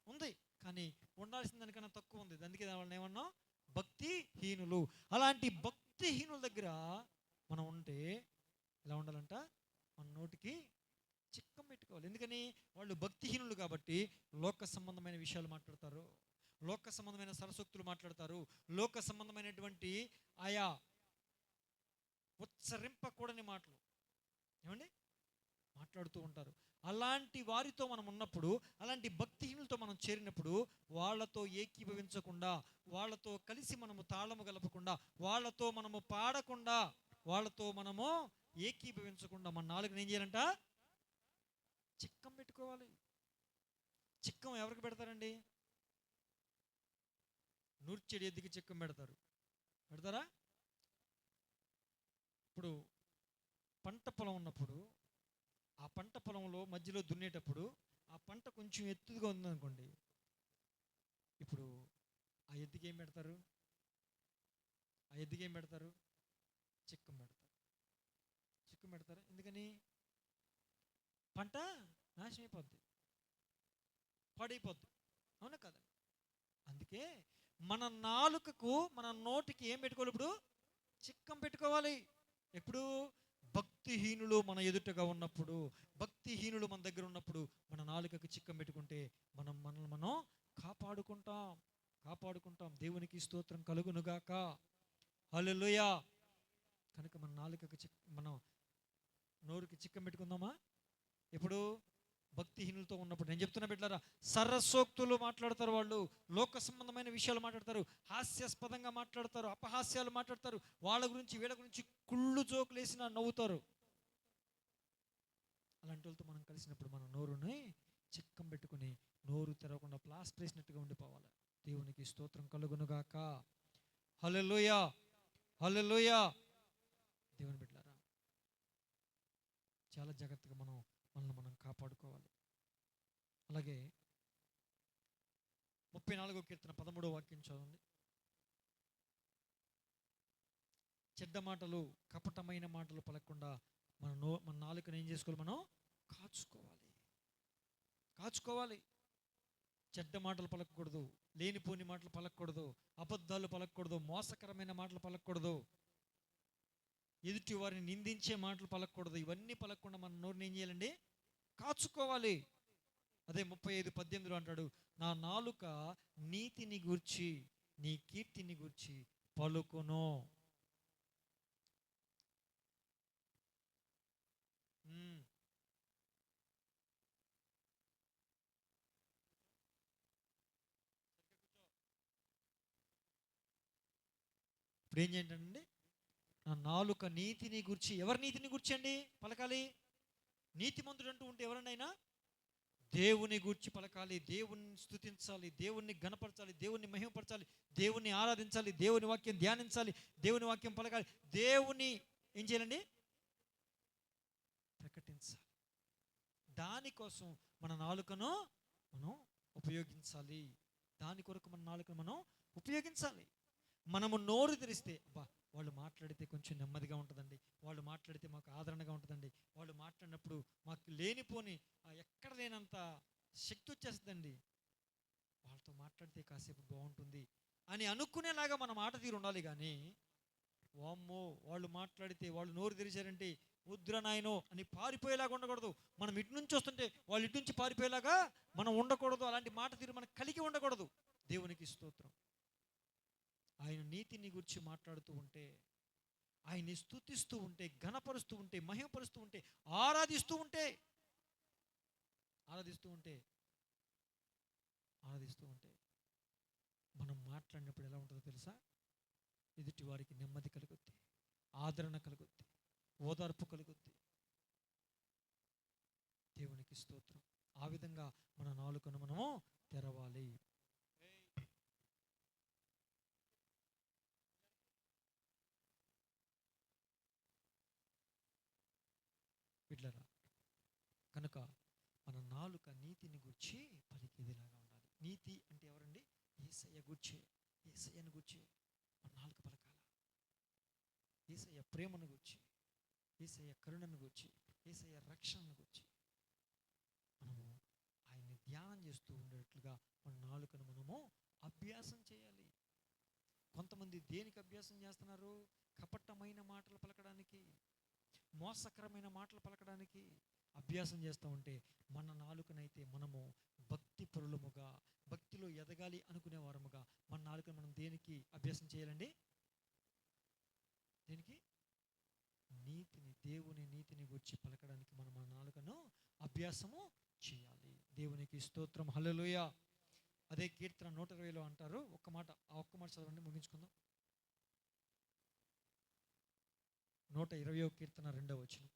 ఉంది కానీ ఉండాల్సిన దానికన్నా తక్కువ ఉంది, అందుకే వాళ్ళని ఏమన్నా భక్తిహీనులు. అలాంటి భక్తిహీనుల దగ్గర మనం ఉంటే ఎలా ఉండాలంట? మన నోటికి చిక్కం పెట్టుకోవాలి. ఎందుకని? వాళ్ళు భక్తిహీనులు కాబట్టి లోక సంబంధమైన విషయాలు మాట్లాడతారు, లోక సంబంధమైన సరసూక్తులు మాట్లాడతారు, లోక సంబంధమైనటువంటి ఆయా ఉచ్చరింపకూడని మాటలు ఏమండి మాట్లాడుతూ ఉంటారు. అలాంటి వారితో మనం ఉన్నప్పుడు, అలాంటి భక్తిహీనులతో మనం చేరినప్పుడు వాళ్ళతో ఏకీభవించకుండా, వాళ్ళతో కలిసి మనము తాళము గలపకుండా, వాళ్ళతో మనము పాడకుండా, వాళ్ళతో మనము ఏకీభవించకుండా మన నాలుగుని ఏం చేయాలంట? చిక్కం పెట్టుకోవాలి. చిక్కం ఎవరికి పెడతారండి? నూర్చెడి ఎద్దుకి చిక్కం పెడతారు. పెడతారా? ఇప్పుడు పంట పొలం ఉన్నప్పుడు, ఆ పంట పొలంలో మధ్యలో దున్నేటప్పుడు ఆ పంట కొంచెం ఎత్తుగా ఉందనుకోండి, ఇప్పుడు ఆ ఎద్దుకి ఏం పెడతారు? ఆ ఎద్దుకి ఏం పెడతారు? చిక్కం పెడతారు. చిక్కం పెడతారు. ఎందుకని? పంట నాశనం అయిపోద్ది, పాడైపోద్ది. అవునా కదా? అందుకే మన నాలుకకు, మన నోటికి ఏం పెట్టుకోవాలి? ఇప్పుడు చిక్కం పెట్టుకోవాలి. ఎప్పుడు? భక్తిహీనులు మన ఎదుటగా ఉన్నప్పుడు, భక్తిహీనులు మన దగ్గర ఉన్నప్పుడు మన నాలుకకు చిక్కం పెట్టుకుంటే మనల్ని మనం కాపాడుకుంటాం. దేవునికి స్తోత్రం కలుగునుగాక. హల్లెలూయా. కనుక మన నాలుకకు మనం నోరుకి చిక్కం పెట్టుకుందామా? ఎప్పుడు? భక్తిహీనులతో ఉన్నప్పుడు. నేను చెప్తున్నా బిడ్డలారా, సరసోక్తులు మాట్లాడతారు, వాళ్ళు లోక సంబంధమైన విషయాలు మాట్లాడతారు, హాస్యాస్పదంగా మాట్లాడతారు, అపహాస్యాలు మాట్లాడతారు, వాళ్ళ గురించి వీళ్ళ గురించి కుళ్ళు జోకులు వేసినా నవ్వుతారు. అలాంటి వాళ్ళతో మనం కలిసినప్పుడు మన నోరుని చిక్కం పెట్టుకుని నోరు తెరవకుండా ప్లాస్టర్ వేసినట్టుగా ఉండిపోవాలి. దేవునికి స్తోత్రం కలుగునుగాక. హల్లెలూయా, హల్లెలూయా. దేవుని బిడ్డలారా, చాలా జాగ్రత్తగా మనల్ని కాపాడుకోవాలి. అలాగే 34వ కీర్తన 13వ వాక్యం చదవండి. చెడ్డ మాటలు, కపటమైన మాటలు పలకకుండా మన నాలుకను ఏం చేసుకోవాలి? మనం కాచుకోవాలి. చెడ్డ మాటలు పలకకూడదు, లేనిపోని మాటలు పలకకూడదు, అబద్ధాలు పలకకూడదు, మోసకరమైన మాటలు పలకకూడదు, ఎదుటి వారిని నిందించే మాటలు పలకకూడదు. ఇవన్నీ పలకకుండా మన నోరుని ఏం చేయాలండి? కాచుకోవాలి. అదే 35:18 అంటాడు, నా నాలుక నీతిని గూర్చి నీ కీర్తిని గూర్చి పలుకును. ఇప్పుడు ఏం చేయండి? నా నాలుక నీతిని గురించి, ఎవరి నీతిని గురించి అండి పలకాలి? నీతిమంతుడు అంటూ ఉంటే ఎవరినైనా దేవుని గూర్చి పలకాలి, దేవుని స్తుతించాలి, దేవుణ్ణి గణపరచాలి, దేవుణ్ణి మహిమపరచాలి, దేవుణ్ణి ఆరాధించాలి, దేవుని వాక్యం ధ్యానించాలి, దేవుని వాక్యం పలకాలి, దేవుని ఏం చేయాలండి? ప్రకటించాలి. దానికోసం మన నాలుకను మనం ఉపయోగించాలి. దాని కొరకు మన నాలుకను మనం ఉపయోగించాలి. మనము నోరు తెరిస్తే, అబ్బా వాళ్ళు మాట్లాడితే కొంచెం నెమ్మదిగా ఉంటుందండి, వాళ్ళు మాట్లాడితే మాకు ఆదరణగా ఉంటుందండి, వాళ్ళు మాట్లాడినప్పుడు మాకు లేనిపోని ఎక్కడ లేనంత శక్తి వచ్చేస్తుందండి, వాళ్ళతో మాట్లాడితే కాసేపు బాగుంటుంది అని అనుకునేలాగా మన మాట తీరు ఉండాలి. కానీ వామ్మో వాళ్ళు మాట్లాడితే, వాళ్ళు నోరు తెరిచారంటే వద్దురా నాయనో అని పారిపోయేలాగా ఉండకూడదు. మనం ఇటు నుంచి వస్తుంటే వాళ్ళు ఇటు నుంచి పారిపోయేలాగా మనం ఉండకూడదు. అలాంటి మాట తీరు మనం కలిగి ఉండకూడదు. దేవునికి స్తోత్రం. ఆయన నీతిని గురించి మాట్లాడుతూ ఉంటే, ఆయన్ని స్తుతిస్తూ ఉంటే, ఘనపరుస్తూ ఉంటే, మహిమపరుస్తూ ఉంటే, ఆరాధిస్తూ ఉంటే మనం మాట్లాడినప్పుడు ఎలా ఉంటుందో తెలుసా? ఎదుటి వారికి నెమ్మది కలుగుద్ది, ఆదరణ కలుగుద్ది, ఓదార్పు కలుగుద్ది. దేవునికి స్తోత్రం. ఆ విధంగా మన నాలుకను మనము తెరవాలి. బిడ్డలారా, కనుక మన నాలుక నీతిని గూర్చి పలికేదిలాగా ఉండాలి. నీతి అంటే ఎవరండి? యేసయ్య గూర్చే, యేసయ్యను గూర్చే మన నాలుక పలకాల. యేసయ్య ప్రేమను గూర్చి, యేసయ్య కరుణను గూర్చి, యేసయ్య రక్షణను గూర్చి మనము ఆయన్ని ధ్యానం చేస్తూ ఉండేట్లుగా మన నాలుకను మనము అభ్యాసం చేయాలి. కొంతమంది దేనికి అభ్యాసం చేస్తున్నారు? కపటమైన మాటలు పలకడానికి, మోసకరమైన మాటలు పలకడానికి అభ్యాసం చేస్తూ ఉంటే, మన నాలుకనైతే మనము భక్తి పరులముగా, భక్తిలో ఎదగాలి అనుకునే వారముగా మన నాలుకను మనం దేనికి అభ్యాసం చేయాలండి? దేనికి? నీతిని, దేవుని నీతిని గురించి పలకడానికి మనం మన నాలుకను అభ్యాసము చేయాలి. దేవునికి స్తోత్రం. హల్లెలూయా. అదే కీర్తన 120లో అంటారు, ఒక్క మాట చదవండి, ముగించుకుందాం. 120వ కీర్తన 2వ వచనం.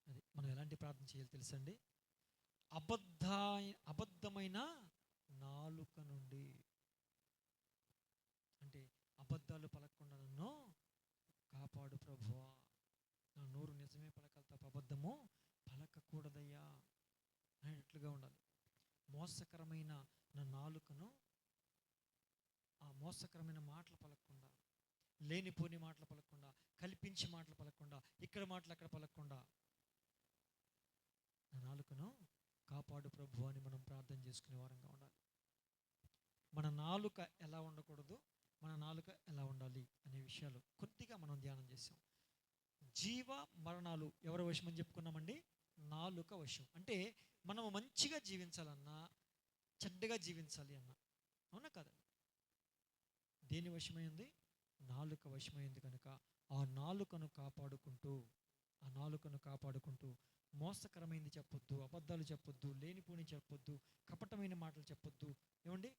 అది మనం ఎలాంటి ప్రార్థన చేయాలి తెలుసండి? అబద్ధమైన నాలుక నుండి, అంటే అబద్ధాలు పలకకుండా నన్ను కాపాడు ప్రభువా, నా నోరు నిజమే పలకాలి తప్ప అబద్ధము పలకకూడదయ్యా అనేట్లుగా ఉండాలి. మోసకరమైన నా నాలుకను, ఆ మోసకరమైన మాటలు పలకకుండా, లేనిపోని మాటలు పలకకుండా, కల్పించి మాటలు పలకకుండా, ఇక్కడ మాటలు అక్కడ పలకకుండా నా నాలుకను కాపాడు ప్రభు అని మనం ప్రార్థన చేసుకునే వారంగా ఉండాలి. మన నాలుక ఎలా ఉండకూడదు, మన నాలుక ఎలా ఉండాలి అనే విషయాలు కొద్దిగా మనం ధ్యానం చేసాం. జీవ మరణాలు ఎవరి వశం అని చెప్పుకున్నామండి? నాలుక వశం. అంటే మనము మంచిగా జీవించాలన్నా, చెడ్డగా జీవించాలి అన్నా, అవునా కదా? దేని వశమైంది? నాలుక వశమైంది. కనుక ఆ నాలుకను కాపాడుకుంటూ మోసకరమైనది చెప్పొద్దు, అబద్ధాలు చెప్పొద్దు, లేనిపోని చెప్పొద్దు, కపటమైన మాటలు చెప్పొద్దు, ఏమండి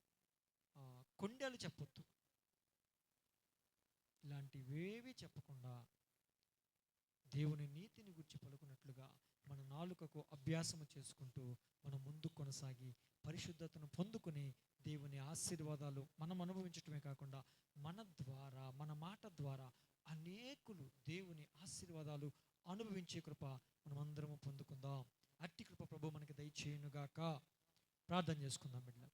కొండలు చెప్పొద్దు, ఇలాంటివేవి చెప్పకుండా దేవుని నీతిని గురించి పలుకున్నట్లుగా మన నాలుకకు అభ్యాసము చేసుకుంటూ మనం ముందు కొనసాగి పరిశుద్ధతను పొందుకొని దేవుని ఆశీర్వాదాలు మనం అనుభవించటమే కాకుండా మన ద్వారా, మన మాట ద్వారా అనేకులు దేవుని ఆశీర్వాదాలు అనుభవించే కృప మనమందరము పొందుకుందాం. అట్టి కృప ప్రభు మనకి దయచేయునుగాక. ప్రార్థన చేసుకుందాం బిడ్డ.